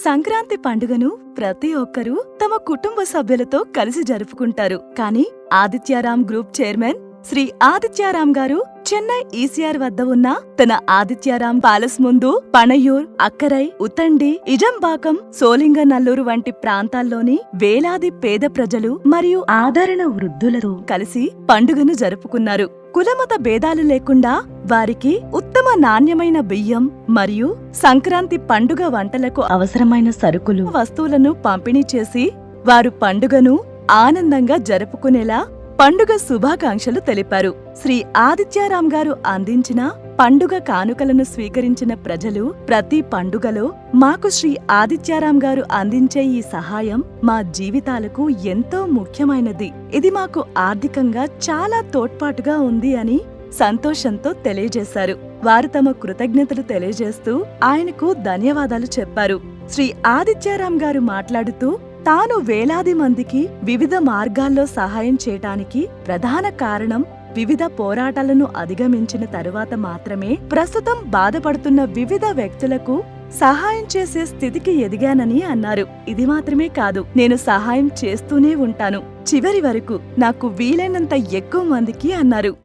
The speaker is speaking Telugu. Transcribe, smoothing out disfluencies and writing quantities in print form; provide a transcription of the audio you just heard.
సంక్రాంతి పండుగను ప్రతి ఒక్కరూ తమ కుటుంబ సభ్యులతో కలిసి జరుపుకుంటారు. కానీ ఆదిత్యారాం గ్రూప్ చైర్మన్ శ్రీ ఆదిత్యారాం గారు చెన్నై ఈసీఆర్ వద్ద ఉన్న తన ఆదిత్యారాం ప్యాలెస్ ముందు పణయూర్, అక్కరై, ఉతండి, ఇజంబాకం, సోలింగనల్లూరు వంటి ప్రాంతాల్లోని వేలాది పేద ప్రజలు మరియు ఆదరణ వృద్ధులతో కలిసి పండుగను జరుపుకున్నారు. కులమత భేదాలు లేకుండా వారికి ఉత్తమ నాణ్యమైన బియ్యం మరియు సంక్రాంతి పండుగ వంటలకు అవసరమైన సరుకులు, వస్తువులను పంపిణీ చేసి వారు పండుగను ఆనందంగా జరుపుకునేలా పండుగ శుభాకాంక్షలు తెలిపారు. శ్రీ ఆదిత్యారాం గారు అందించిన పండుగ కానుకలను స్వీకరించిన ప్రజలు ప్రతి పండుగలో మాకు శ్రీ ఆదిత్యారాం గారు అందించే ఈ సహాయం మా జీవితాలకు ఎంతో ముఖ్యమైనది, ఇది మాకు ఆర్థికంగా చాలా తోడ్పాటుగా ఉంది అని సంతోషంతో తెలియజేశారు. వారు తమ కృతజ్ఞతలు తెలియజేస్తూ ఆయనకు ధన్యవాదాలు చెప్పారు. శ్రీ ఆదిత్యారాం గారు మాట్లాడుతూ తాను వేలాది మందికి వివిధ మార్గాల్లో సహాయం చేయటానికి ప్రధాన కారణం వివిధ పోరాటాలను అధిగమించిన తరువాత మాత్రమే ప్రస్తుతం బాధపడుతున్న వివిధ వ్యక్తులకు సహాయం చేసే స్థితికి ఎదిగానని అన్నారు. ఇది మాత్రమే కాదు, నేను సహాయం చేస్తూనే ఉంటాను చివరి వరకు, నాకు వీలైనంత ఎక్కువ మందికి అన్నారు.